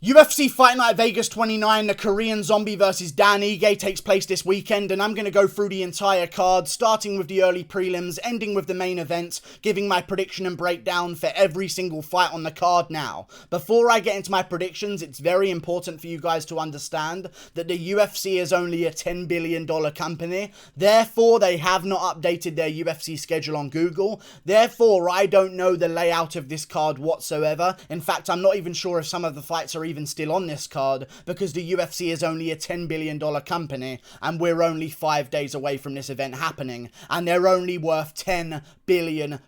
UFC Fight Night Vegas 29, the Korean Zombie versus Dan Ige takes place this weekend, and I'm going to go through the entire card, starting with the early prelims, ending with the main event, giving my prediction and breakdown for every single fight on the card now. Before I get into my predictions, it's very important for you guys to understand that the UFC is only a $10 billion company, therefore they have not updated their UFC schedule on Google, therefore I don't know the layout of this card whatsoever. In fact, I'm not even sure if some of the fights are even still on this card, because the UFC is only a $10 billion company and we're only 5 days away from this event happening, and they're only worth $10 billion.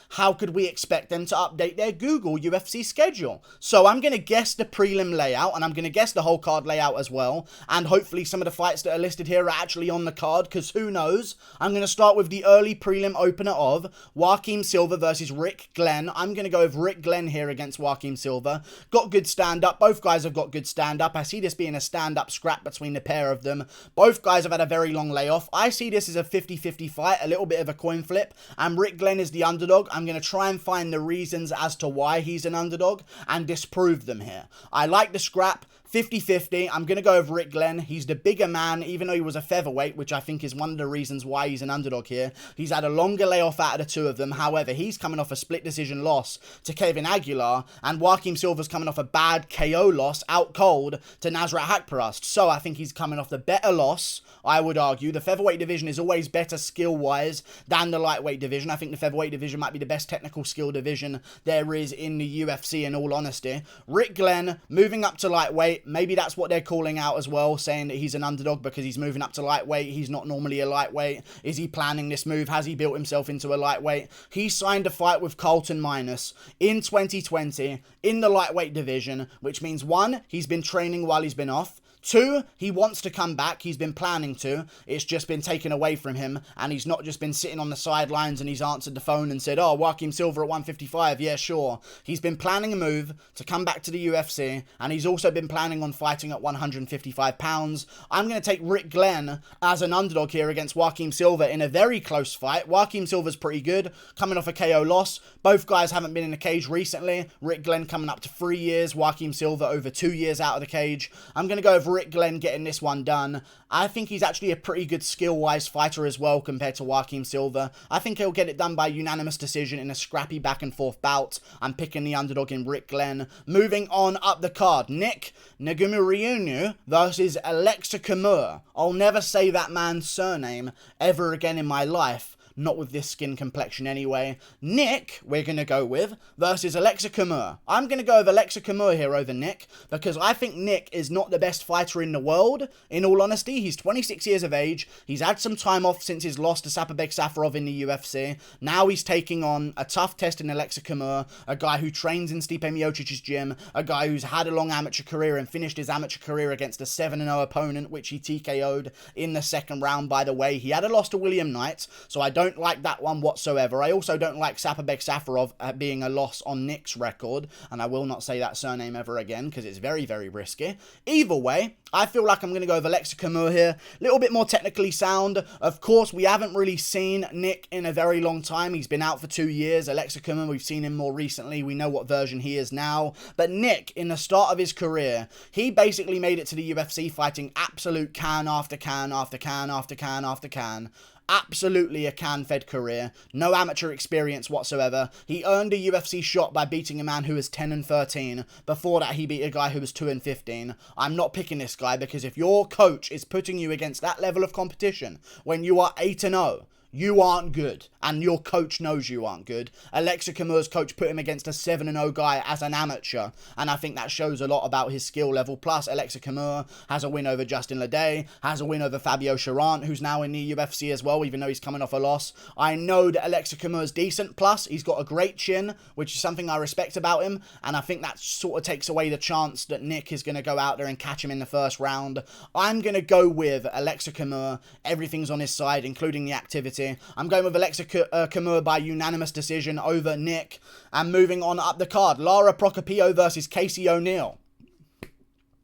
How could we expect them to update their Google UFC schedule? So I'm going to guess the prelim layout, and I'm going to guess the whole card layout as well, and hopefully some of the fights that are listed here are actually on the card, because who knows. I'm going to start with the early prelim opener of Joaquim Silva versus Rick Glenn. I'm going to go with Rick Glenn here against Joaquim Silva. Got good stand-up. Both guys have got good stand-up. I see this being a stand-up scrap between the pair of them. Both guys have had a very long layoff. I see this as a 50-50 fight, a little bit of a coin flip, and Rick Glenn is the underdog. I'm going to try and find the reasons as to why he's an underdog and disprove them here. I like the scrap. 50-50, I'm going to go with Rick Glenn. He's the bigger man, even though he was a featherweight, which I think is one of the reasons why he's an underdog here. He's had a longer layoff out of the two of them. However, he's coming off a split decision loss to Kevin Aguilar, and Joaquim Silva's coming off a bad KO loss, out cold, to Nasrat Haqparast. So I think he's coming off the better loss, I would argue. The featherweight division is always better skill-wise than the lightweight division. I think the featherweight division might be the best technical skill division there is in the UFC, in all honesty. Rick Glenn, moving up to lightweight. Maybe that's what they're calling out as well, saying that he's an underdog because he's moving up to lightweight. He's not normally a lightweight. Is he planning this move? Has he built himself into a lightweight? He signed a fight with Carlton Minus in 2020 in the lightweight division, which means 1, he's been training while he's been off. 2, he wants to come back. He's been planning to. It's just been taken away from him, and he's not just been sitting on the sidelines and he's answered the phone and said, oh, Joaquim Silva at 155, yeah, sure. He's been planning a move to come back to the UFC, and he's also been planning on fighting at 155 pounds. I'm going to take Rick Glenn as an underdog here against Joaquim Silva in a very close fight. Joaquim Silva's pretty good, coming off a KO loss. Both guys haven't been in the cage recently. Rick Glenn coming up to 3 years, Joaquim Silva over 2 years out of the cage. I'm going to go with Rick Glenn getting this one done. I think he's actually a pretty good skill-wise fighter as well compared to Joaquim Silva. I think he'll get it done by unanimous decision in a scrappy back-and-forth bout. I'm picking the underdog in Rick Glenn. Moving on up the card, Negumereanau versus Aleksa Camur. I'll never say that man's surname ever again in my life. Not with this skin complexion anyway. Nick, we're going to go with, versus Aleksa Camur. I'm going to go with Aleksa Camur here over Nick, because I think Nick is not the best fighter in the world. In all honesty, he's 26 years of age. He's had some time off since his loss to Spivak Safarov in the UFC. Now he's taking on a tough test in Aleksa Camur, a guy who trains in Stipe Miocic's gym, a guy who's had a long amateur career and finished his amateur career against a 7-0 opponent, which he TKO'd in the second round, by the way. He had a loss to William Knight, so I don't like that one whatsoever. I also don't like Spivak Safarov being a loss on Nick's record, and I will not say that surname ever again because it's very, very risky. Either way, I feel like I'm going to go with Aleksa Camur here. A little bit more technically sound. Of course, we haven't really seen Nick in a very long time. He's been out for 2 years. Aleksa Camur, we've seen him more recently. We know what version he is now. But Nick, in the start of his career, he basically made it to the UFC fighting absolute can after can after can after can after can. Absolutely a can-fed career, no amateur experience whatsoever. He earned a UFC shot by beating a man who was 10-13. Before that, he beat a guy who was 2-15. I'm not picking this guy because if your coach is putting you against that level of competition when you are 8-0, you aren't good, and your coach knows you aren't good. Aleksa Camur's coach put him against a 7-0 guy as an amateur, and I think that shows a lot about his skill level. Plus, Aleksa Camur has a win over Justin Lede, has a win over Fabio Charant, who's now in the UFC as well, even though he's coming off a loss. I know that Aleksa Camur's decent, plus he's got a great chin, which is something I respect about him, and I think that sort of takes away the chance that Nick is going to go out there and catch him in the first round. I'm going to go with Aleksa Camur. Everything's on his side, including the activity. I'm going with Aleksa Camur by unanimous decision over Nick. And moving on up the card, Lara Procopio versus Casey O'Neill.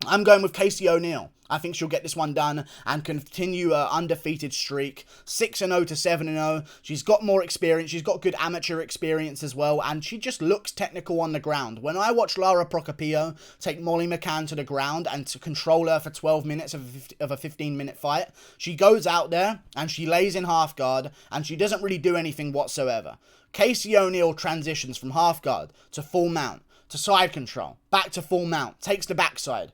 I'm going with Casey O'Neill. I think she'll get this one done and continue her undefeated streak. 6-0 to 7-0. She's got more experience. She's got good amateur experience as well. And she just looks technical on the ground. When I watch Lara Procopio take Molly McCann to the ground and to control her for 12 minutes of a 15-minute fight, she goes out there and she lays in half guard and she doesn't really do anything whatsoever. Casey O'Neill transitions from half guard to full mount, to side control, back to full mount, takes the backside,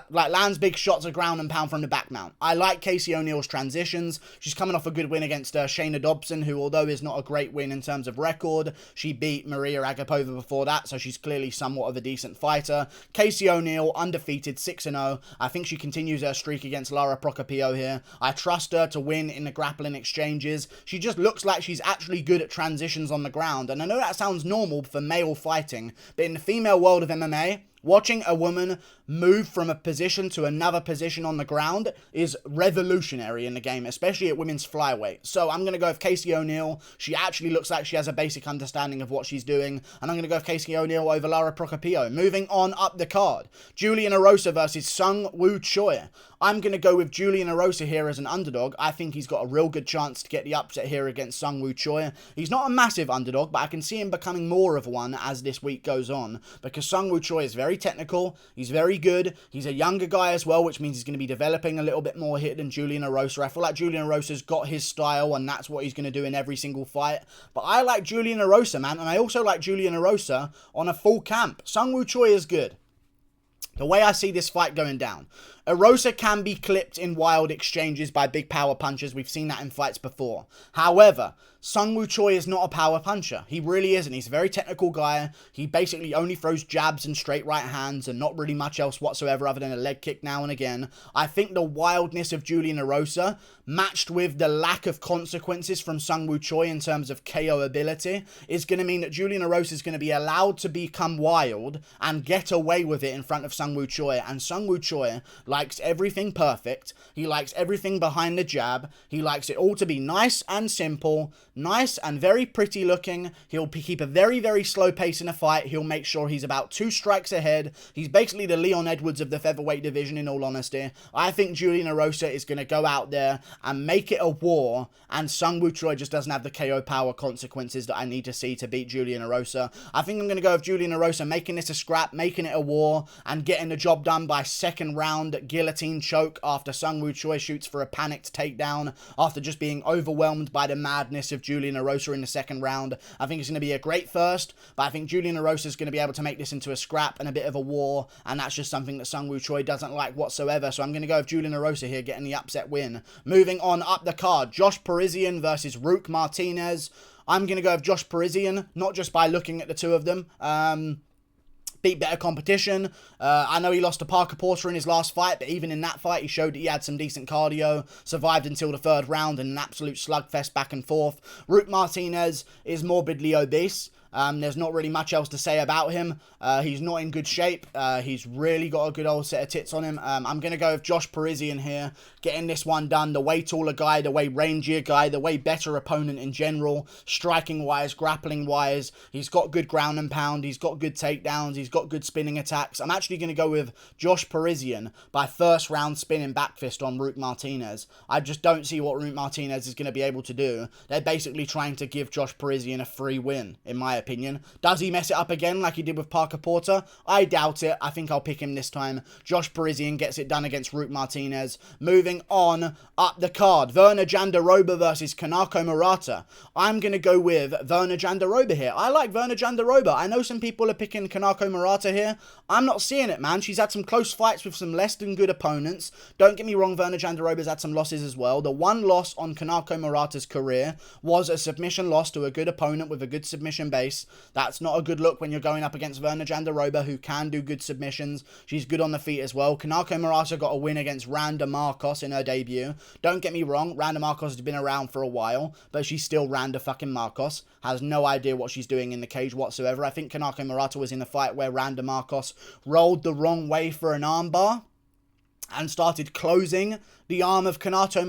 lands big shots of ground and pound from the back mount. I like Casey O'Neill's transitions. She's coming off a good win against Shayna Dobson, who, although is not a great win in terms of record, she beat Maria Agapova before that, so she's clearly somewhat of a decent fighter. Casey O'Neill, undefeated, 6-0. I think she continues her streak against Lara Procopio here. I trust her to win in the grappling exchanges. She just looks like she's actually good at transitions on the ground, and I know that sounds normal for male fighting, but in the female world of MMA, watching a woman move from a position to another position on the ground is revolutionary in the game, especially at women's flyweight. So I'm going to go with Casey O'Neill. She actually looks like she has a basic understanding of what she's doing. And I'm going to go with Casey O'Neill over Lara Procopio. Moving on up the card, Julian Erosa versus Seung Woo Choi. I'm going to go with Julian Erosa here as an underdog. I think he's got a real good chance to get the upset here against Seung Woo Choi. He's not a massive underdog, but I can see him becoming more of one as this week goes on, because Seung Woo Choi is very technical. He's very good. He's a younger guy as well, which means he's going to be developing a little bit more hit than Julian Erosa. I feel like Julian Erosa's got his style, and that's what he's going to do in every single fight. But I like Julian Erosa, man, and I also like Julian Erosa on a full camp. Seung Woo Choi is good. The way I see this fight going down, Erosa can be clipped in wild exchanges by big power punchers. We've seen that in fights before. However, Seung Woo Choi is not a power puncher. He really isn't. He's a very technical guy. He basically only throws jabs and straight right hands and not really much else whatsoever other than a leg kick now and again. I think the wildness of Julian Erosa, matched with the lack of consequences from Seung Woo Choi in terms of KO ability, is going to mean that Julian Erosa is going to be allowed to become wild and get away with it in front of Seung Woo Choi. And Seung Woo Choi likes everything perfect. He likes everything behind the jab. He likes it all to be nice and simple, nice and very pretty looking. He'll keep a very, very slow pace in a fight. He'll make sure he's about 2 strikes ahead. He's basically the Leon Edwards of the featherweight division, in all honesty. I think Julian Erosa is going to go out there and make it a war, and Seung Woo Choi just doesn't have the KO power consequences that I need to see to beat Julian Erosa. I think I'm going to go with Julian Erosa making this a scrap, making it a war, and getting the job done by second round guillotine choke after Seung Woo Choi shoots for a panicked takedown after just being overwhelmed by the madness of Julian Erosa in the second round. I think it's going to be a great first, but I think Julian Erosa is going to be able to make this into a scrap and a bit of a war, and that's just something that Seung Woo Choi doesn't like whatsoever. So I'm going to go with Julian Erosa here getting the upset win. Moving on up the card, Josh Parisian versus Roque Martinez. I'm going to go with Josh Parisian, not just by looking at the two of them. Beat better competition. I know he lost to Parker Porter in his last fight, but even in that fight, he showed that he had some decent cardio, survived until the 3rd round in an absolute slugfest back and forth. Roque Martinez is morbidly obese. There's not really much else to say about him. He's not in good shape. He's really got a good old set of tits on him. I'm going to go with Josh Parisian here, getting this one done. The way taller guy, the way rangier guy, the way better opponent in general, striking-wise, grappling-wise. He's got good ground and pound. He's got good takedowns. He's got good spinning attacks. I'm actually going to go with Josh Parisian by 1st round spinning back fist on Roque Martinez. I just don't see what Roque Martinez is going to be able to do. They're basically trying to give Josh Parisian a free win, in my opinion. Does he mess it up again like he did with Parker Porter? I doubt it. I think I'll pick him this time. Josh Parisian gets it done against Roque Martinez. Moving on up the card, Virna Jandiroba versus Kanaka Murata. I'm going to go with Virna Jandiroba here. I like Virna Jandiroba. I know some people are picking Kanaka Murata here. I'm not seeing it, man. She's had some close fights with some less than good opponents. Don't get me wrong, Virna Jandiroba's had some losses as well. The one loss on Kanaka Murata's career was a submission loss to a good opponent with a good submission base. That's not a good look when you're going up against Virna Jandiroba, who can do good submissions. She's good on the feet as well. Kanaka Murata got a win against Randa Marcos in her debut. Don't get me wrong, Randa Marcos has been around for a while, but she's still Randa fucking Marcos. Has no idea what she's doing in the cage whatsoever. I think Kanaka Murata was in the fight where Randa Marcos rolled the wrong way for an armbar and started closing the arm of Kanato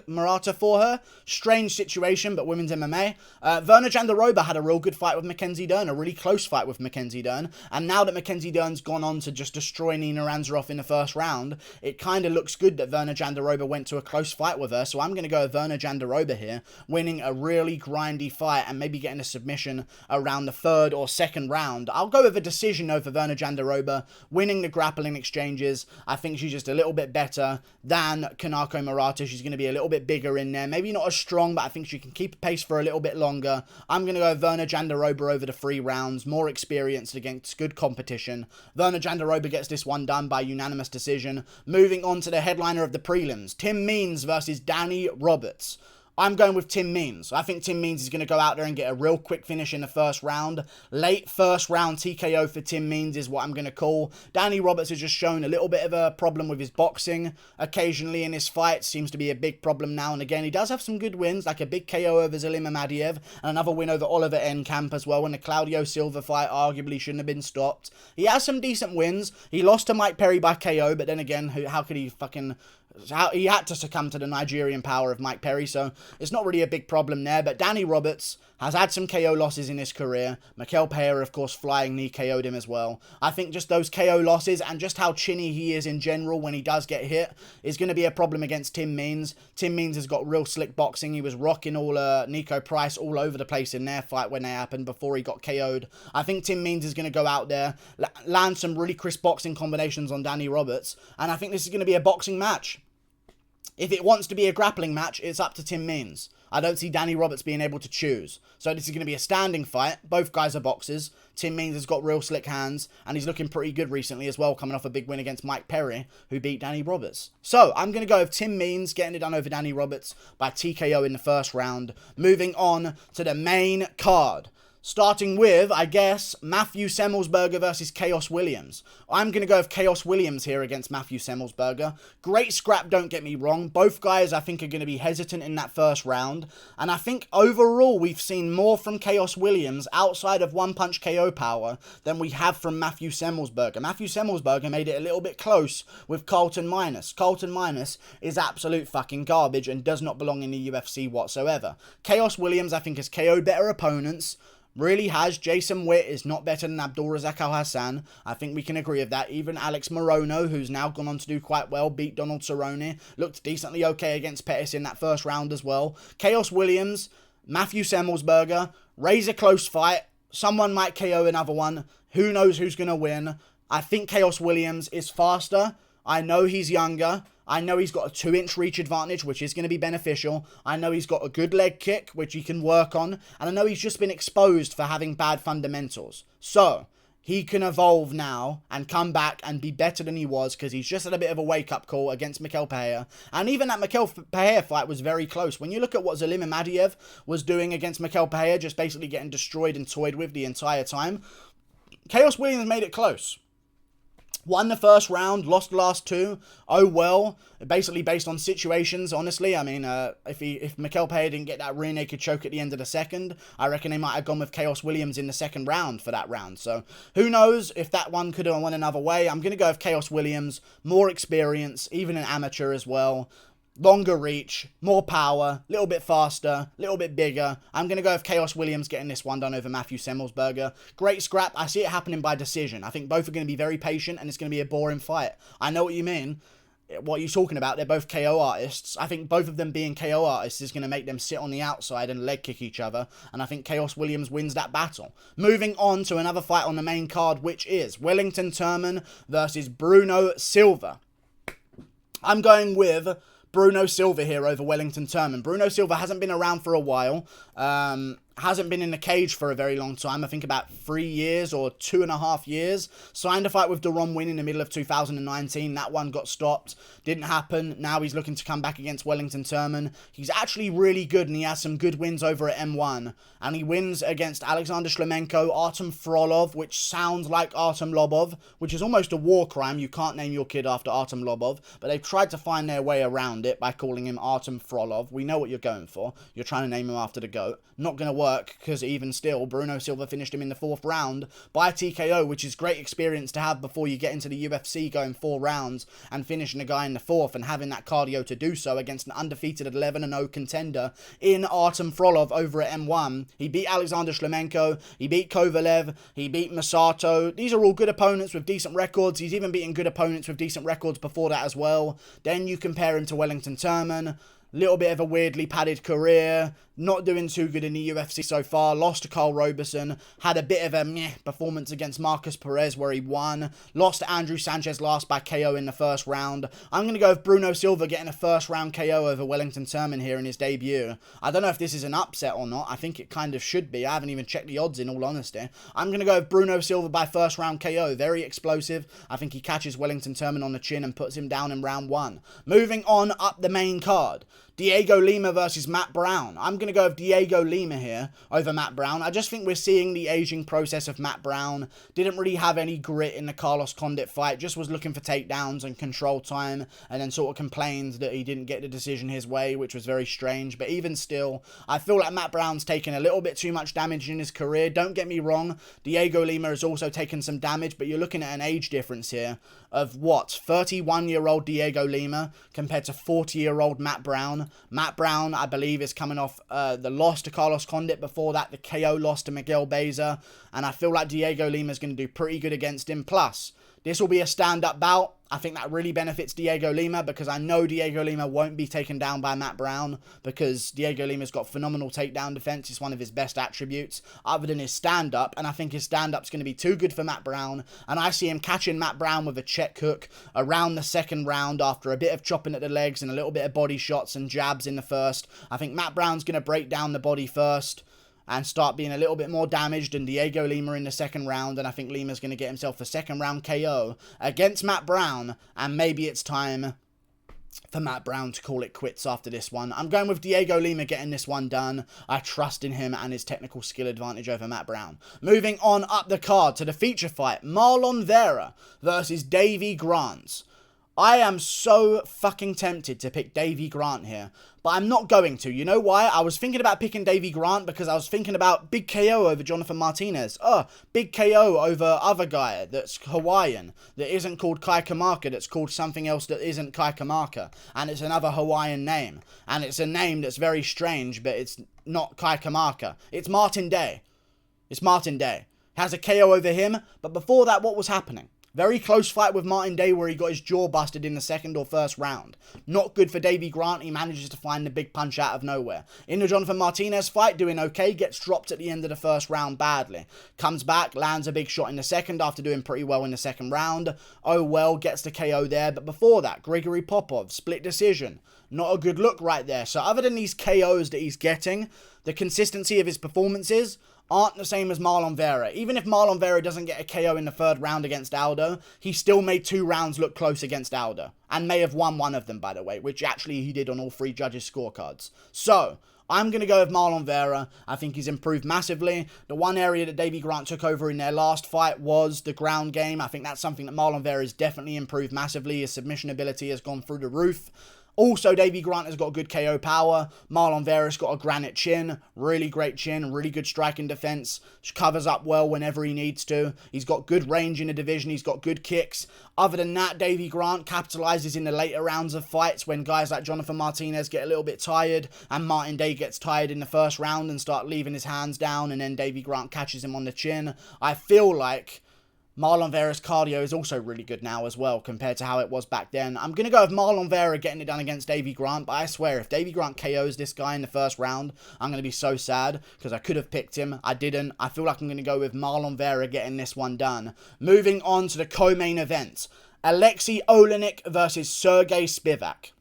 Murata for her. Strange situation, but women's MMA. Virna Jandiroba had a real good fight with Mackenzie Dern, a really close fight with Mackenzie Dern. And now that Mackenzie Dern's gone on to just destroy Nina Ansaroff in the first round, it kind of looks good that Virna Jandiroba went to a close fight with her. So I'm going to go with Virna Jandiroba here, winning a really grindy fight and maybe getting a submission around the third or second round. I'll go with a decision over Virna Jandiroba, winning the grappling exchanges. I think she's just a little bit better than Kanaka Murata. She's going to be a little bit bigger in there. Maybe not as strong, but I think she can keep pace for a little bit longer. I'm going to go Virna Jandiroba over the 3 rounds. More experienced against good competition. Virna Jandiroba gets this one done by unanimous decision. Moving on to the headliner of the prelims. Tim Means versus Danny Roberts. I'm going with Tim Means. I think Tim Means is going to go out there and get a real quick finish in the first round. Late first round TKO for Tim Means is what I'm going to call. Danny Roberts has just shown a little bit of a problem with his boxing occasionally in his fights. Seems to be a big problem now and again. He does have some good wins, like a big KO over Zalima Madiev and another win over Oliver Enkamp as well, when the Claudio Silva fight arguably shouldn't have been stopped. He has some decent wins. He lost to Mike Perry by KO, but then again, how could he fucking... He had to succumb to the Nigerian power of Mike Perry, so it's not really a big problem there. But Danny Roberts has had some KO losses in his career. Mikel Pereira, of course, flying knee KO'd him as well. I think just those KO losses and just how chinny he is in general when he does get hit is going to be a problem against Tim Means. Tim Means has got real slick boxing. He was rocking all Nico Price all over the place in their fight when they happened before he got KO'd. I think Tim Means is going to go out there, land some really crisp boxing combinations on Danny Roberts, and I think this is going to be a boxing match. If it wants to be a grappling match, it's up to Tim Means. I don't see Danny Roberts being able to choose. So this is going to be a standing fight. Both guys are boxers. Tim Means has got real slick hands, and he's looking pretty good recently as well, coming off a big win against Mike Perry, who beat Danny Roberts. So I'm going to go with Tim Means getting it done over Danny Roberts by TKO in the first round. Moving on to the main card. Starting with, I guess, Matthew Semelsberger versus Khaos Williams. I'm going to go with Khaos Williams here against Matthew Semelsberger. Great scrap, don't get me wrong. Both guys, I think, are going to be hesitant in that first round. And I think overall, we've seen more from Khaos Williams outside of one-punch KO power than we have from Matthew Semelsberger. Matthew Semelsberger made it a little bit close with Carlton Minus. Carlton Minus is absolute fucking garbage and does not belong in the UFC whatsoever. Khaos Williams, I think, has KO'd better opponents. Really has. Jason Witt is not better than Abdulrazak Al-Hassan. I think we can agree with that. Even Alex Morono, who's now gone on to do quite well, beat Donald Cerrone. Looked decently okay against Pettis in that first round as well. Khaos Williams, Matthew Semelsberger, raise a close fight. Someone might KO another one. Who knows who's going to win? I think Khaos Williams is faster. I know he's younger. I know he's got a 2-inch reach advantage, which is going to be beneficial. I know he's got a good leg kick, which he can work on. And I know he's just been exposed for having bad fundamentals. So, he can evolve now and come back and be better than he was, because he's just had a bit of a wake-up call against Mikel Pereira. And even that Mikel Pereira fight was very close. When you look at what Zalima Madiev was doing against Mikel Pereira, just basically getting destroyed and toyed with the entire time, Khaos Williams made it close. Won the first round, lost the last 2. Oh well. Basically based on situations, honestly. I mean, if Mikel Pereira didn't get that rear naked choke at the end of the second, I reckon they might have gone with Khaos Williams in the second round for that round. So, who knows if that one could have won another way. I'm going to go with Khaos Williams. More experience, even an amateur as well. Longer reach, more power, a little bit faster, a little bit bigger. I'm going to go with Khaos Williams getting this one done over Matthew Semelsberger. Great scrap. I see it happening by decision. I think both are going to be very patient and it's going to be a boring fight. I know what you mean. What are you talking about? They're both KO artists. I think both of them being KO artists is going to make them sit on the outside and leg kick each other. And I think Khaos Williams wins that battle. Moving on to another fight on the main card, which is Wellington Turman versus Bruno Silva. I'm going with Bruno Silva here over Wellington Turman. Bruno Silva hasn't been around for a while. Hasn't been in the cage for a very long time. I think about 3 years or 2.5 years. Signed a fight with Deron Win in the middle of 2019. That one got stopped. Didn't happen. Now he's looking to come back against Wellington Turman. He's actually really good and he has some good wins over at M1. And he wins against Alexander Shlemenko, Artem Frolov, which sounds like Artem Lobov, which is almost a war crime. You can't name your kid after Artem Lobov. But they've tried to find their way around it by calling him Artem Frolov. We know what you're going for. You're trying to name him after the GOAT. Not going to work work, because even still, Bruno Silva finished him in the 4th round by TKO, which is great experience to have before you get into the UFC, going 4 rounds and finishing a guy in the 4th and having that cardio to do so against an undefeated 11-0 contender in Artem Frolov over at M1. He beat Alexander Shlemenko, he beat Kovalev, he beat Masato. These are all good opponents with decent records. He's even beaten good opponents with decent records before that as well. Then you compare him to Wellington Turman. Little bit of a weirdly padded career, not doing too good in the UFC so far, lost to Carl Roberson, had a bit of a meh performance against Marcus Perez where he won, lost to Andrew Sanchez last by KO in the 1st round. I'm going to go with Bruno Silva getting a 1st round KO over Wellington Turman here in his debut. I don't know if this is an upset or not. I think it kind of should be. I haven't even checked the odds in all honesty. I'm going to go with Bruno Silva by 1st round KO. Very explosive. I think he catches Wellington Turman on the chin and puts him down in round 1. Moving on up the main card. Dhiego Lima versus Matt Brown. I'm going to go with Dhiego Lima here over Matt Brown. I just think we're seeing the aging process of Matt Brown. Didn't really have any grit in the Carlos Condit fight. Just was looking for takedowns and control time. And then sort of complained that he didn't get the decision his way, which was very strange. But even still, I feel like Matt Brown's taken a little bit too much damage in his career. Don't get me wrong. Dhiego Lima has also taken some damage. But you're looking at an age difference here of what? 31-year-old Dhiego Lima compared to 40-year-old Matt Brown. Matt Brown, I believe, is coming off the loss to Carlos Condit. Before that, the KO loss to Miguel Beza. And I feel like Dhiego Lima is going to do pretty good against him. Plus, this will be a stand-up bout. I think that really benefits Dhiego Lima because I know Dhiego Lima won't be taken down by Matt Brown because Dhiego Lima's got phenomenal takedown defense. It's one of his best attributes other than his stand-up, and I think his stand-up's going to be too good for Matt Brown, and I see him catching Matt Brown with a check hook around the 2nd round after a bit of chopping at the legs and a little bit of body shots and jabs in the 1st. I think Matt Brown's going to break down the body first and start being a little bit more damaged than Dhiego Lima in the 2nd round, and I think Lima's going to get himself a 2nd round KO against Matt Brown, and maybe it's time for Matt Brown to call it quits after this one. I'm going with Dhiego Lima getting this one done. I trust in him and his technical skill advantage over Matt Brown. Moving on up the card to the feature fight, Marlon Vera versus Davey Grant. I am so fucking tempted to pick Davey Grant here, but I'm not going to. You know why? I was thinking about picking Davey Grant because I was thinking about big KO over Jonathan Martinez. Big KO over other guy that's Hawaiian, that isn't called Kai Kamaka, that's called something else that isn't Kai Kamaka, and it's another Hawaiian name. And it's a name that's very strange, but it's not Kai Kamaka. It's Martin Day. It's Martin Day. Has a KO over him, but before that, what was happening? Very close fight with Martin Day where he got his jaw busted in the 2nd or 1st round. Not good for Davey Grant. He manages to find the big punch out of nowhere. In the Jonathan Martinez fight, doing okay. Gets dropped at the end of the 1st round badly. Comes back, lands a big shot in the 2nd after doing pretty well in the 2nd round. Oh well, gets the KO there. But before that, Grigory Popov, split decision. Not a good look right there. So other than these KOs that he's getting, the consistency of his performances aren't the same as Marlon Vera. Even if Marlon Vera doesn't get a KO in the 3rd round against Aldo, he still made 2 rounds look close against Aldo. And may have won one of them, by the way, which actually he did on all 3 judges' scorecards. So, I'm going to go with Marlon Vera. I think he's improved massively. The one area that Davey Grant took over in their last fight was the ground game. I think that's something that Marlon Vera has definitely improved massively. His submission ability has gone through the roof. Also, Davey Grant has got good KO power. Marlon Vera's got a granite chin. Really great chin. Really good striking defense. Covers up well whenever he needs to. He's got good range in the division. He's got good kicks. Other than that, Davey Grant capitalizes in the later rounds of fights when guys like Jonathan Martinez get a little bit tired and Martin Day gets tired in the 1st round and start leaving his hands down, and then Davey Grant catches him on the chin. I feel like Marlon Vera's cardio is also really good now as well compared to how it was back then. I'm going to go with Marlon Vera getting it done against Davey Grant, but I swear if Davey Grant KOs this guy in the 1st round, I'm going to be so sad because I could have picked him. I didn't. I feel like I'm going to go with Marlon Vera getting this one done. Moving on to the co-main event. Aleksei Oleinik versus Sergey Spivak.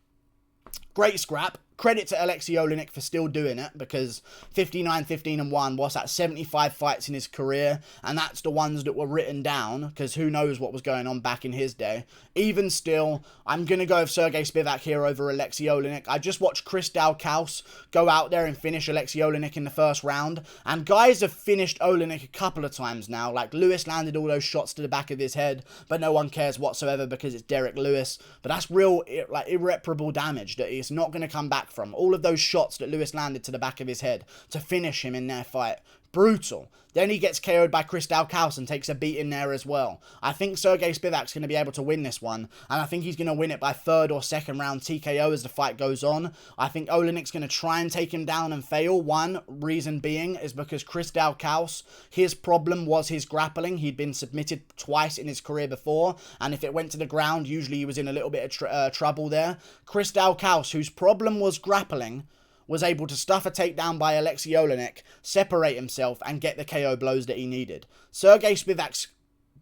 Great scrap. Credit to Aleksei Oleinik for still doing it because 59-15-1, what's that, 75 fights in his career, and that's the ones that were written down because who knows what was going on back in his day. Even still, I'm going to go with Sergey Spivak here over Aleksei Oleinik. I just watched Khaos go out there and finish Aleksei Oleinik in the 1st round, and guys have finished Oleinik a couple of times now. Like Lewis landed all those shots to the back of his head, but no one cares whatsoever because it's Derek Lewis. But that's real, like, irreparable damage that he's not going to come back back from. All of those shots that Lewis landed to the back of his head to finish him in their fight. Brutal. Then he gets KO'd by Khaos and takes a beat in there as well. I think Sergey Spivak's going to be able to win this one, and I think he's going to win it by third or second round TKO as the fight goes on. I think Oleinik's going to try and take him down and fail. One reason being is because Khaos, his problem was his grappling. He'd been submitted twice in his career before, and if it went to the ground, usually he was in a little bit of trouble there. Khaos, whose problem was grappling, was able to stuff a takedown by Aleksei Oleinik, separate himself, and get the KO blows that he needed. Sergey Spivak's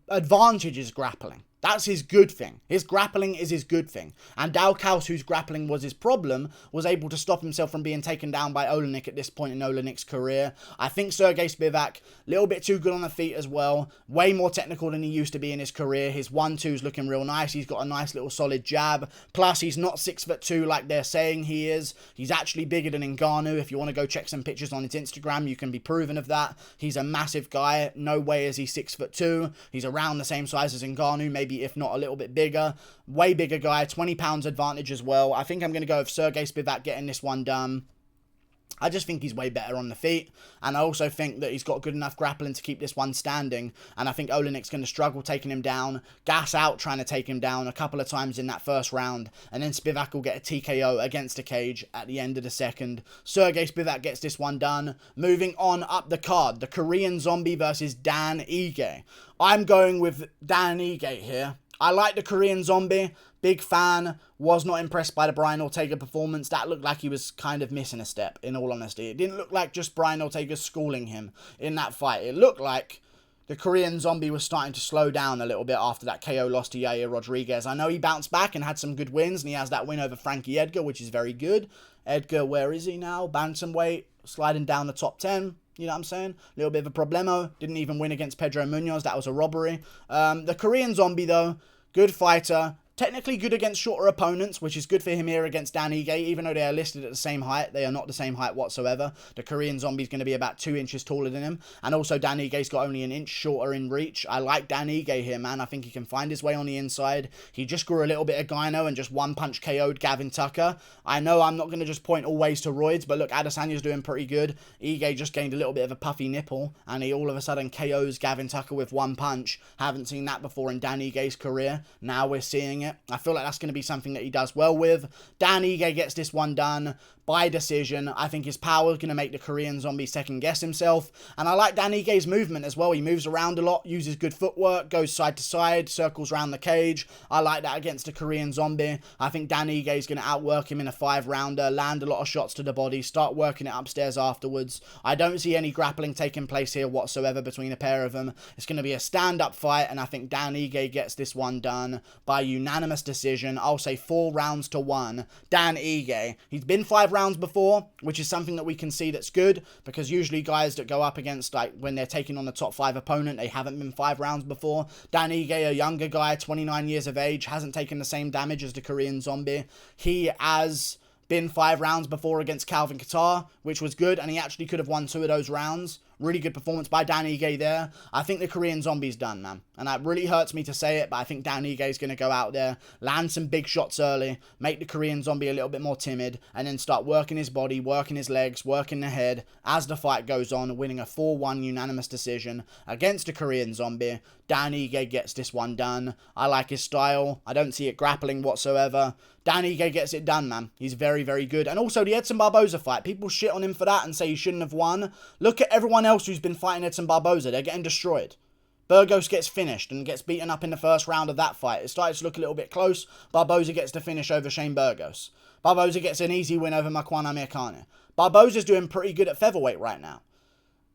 advantage is grappling. That's his good thing. His grappling is his good thing. And Khaos, whose grappling was his problem, was able to stop himself from being taken down by Oleinik at this point in Oleinik's career. I think Sergey Spivak, a little bit too good on the feet as well. Way more technical than he used to be in his career. His 1-2's looking real nice. He's got a nice little solid jab. Plus, he's not 6'2" like they're saying he is. He's actually bigger than Ngannou. If you want to go check some pictures on his Instagram, you can be proven of that. He's a massive guy. No way is he 6'2". He's around the same size as Ngannou, maybe if not a little bit bigger. Way bigger guy, 20 pounds advantage as well. I think I'm going to go with Sergey Spivak getting this one done. I just think he's way better on the feet, and I also think that he's got good enough grappling to keep this one standing, and I think Oleinik's going to struggle taking him down, gas out trying to take him down a couple of times in that first round, and then Spivak will get a TKO against a cage at the end of the second. Sergey Spivak gets this one done. Moving on up the card, the Korean Zombie versus Dan Ige. I'm going with Dan Ige here. I like the Korean Zombie. Big fan. Was not impressed by the Brian Ortega performance. That looked like he was kind of missing a step, in all honesty. It didn't look like just Brian Ortega schooling him in that fight. It looked like the Korean Zombie was starting to slow down a little bit after that KO loss to Yair Rodriguez. I know he bounced back and had some good wins, and he has that win over Frankie Edgar, which is very good. Edgar, where is he now? Bantamweight, sliding down the top 10. You know what I'm saying? A little bit of a problemo. Didn't even win against Pedro Munoz. That was a robbery. The Korean Zombie, though, good fighter. Technically good against shorter opponents, which is good for him here against Dan Ige. Even though they are listed at the same height, they are not the same height whatsoever. The Korean Zombie is going to be about 2 inches taller than him. And also Dan Ige's got only an inch shorter in reach. I like Dan Ige here, man. I think he can find his way on the inside. He just grew a little bit of gyno and just one-punch KO'd Gavin Tucker. I know I'm not going to just point always to roids, but look, Adesanya's doing pretty good. Ige just gained a little bit of a puffy nipple, and he all of a sudden KOs Gavin Tucker with one punch. Haven't seen that before in Dan Ige's career. Now we're seeing it. I feel like that's going to be something that he does well with. Dan Ige gets this one done by decision. I think his power is going to make the Korean Zombie second guess himself. And I like Dan Ige's movement as well. He moves around a lot, uses good footwork, goes side to side, circles around the cage. I like that against the Korean Zombie. I think Dan Ige is going to outwork him in a 5-rounder, land a lot of shots to the body, start working it upstairs afterwards. I don't see any grappling taking place here whatsoever between the pair of them. It's going to be a stand-up fight, and I think Dan Ige gets this one done by unanimous decision. I'll say 4 rounds to 1. Dan Ige. He's been 5 rounds before, which is something that we can see that's good, because usually guys that go up against, like, when they're taking on the top 5 opponent, they haven't been 5 rounds before. Dan Ige, a younger guy, 29 years of age, hasn't taken the same damage as the Korean Zombie. He has been 5 rounds before against Calvin Kattar, which was good, and he actually could have won 2 of those rounds. Really good performance by Dan Ige there. I think the Korean Zombie's done, man. And that really hurts me to say it, but I think Dan Ige's going to go out there, land some big shots early, make the Korean Zombie a little bit more timid, and then start working his body, working his legs, working the head as the fight goes on, winning a 4-1 unanimous decision against the Korean Zombie. Dan Ige gets this one done. I like his style. I don't see it grappling whatsoever. Dan Ige gets it done, man. He's very, very good. And also the Edson Barboza fight. People shit on him for that and say he shouldn't have won. Look at everyone else who's been fighting Edson Barboza. They're getting destroyed. Burgos gets finished and gets beaten up in the first round of that fight. It started to look a little bit close. Barboza gets the finish over Shane Burgos. Barboza gets an easy win over Makwan Amirkhani. Barboza's doing pretty good at featherweight right now.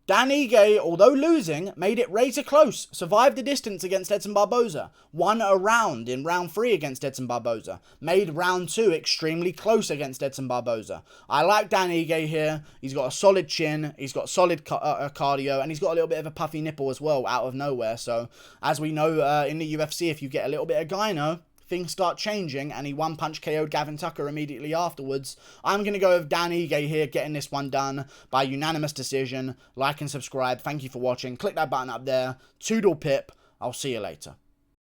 Dan Ige, although losing, made it razor close, survived the distance against Edson Barboza, won a round in round 3 against Edson Barboza, made round 2 extremely close against Edson Barboza. I like Dan Ige here. He's got a solid chin, he's got solid cardio, and he's got a little bit of a puffy nipple as well, out of nowhere. So, as we know in the UFC, if you get a little bit of gyno, things start changing, and he one-punch KO'd Gavin Tucker immediately afterwards. I'm going to go with Dan Ige here, getting this one done by unanimous decision. Like and subscribe. Thank you for watching. Click that button up there. Toodle pip. I'll see you later.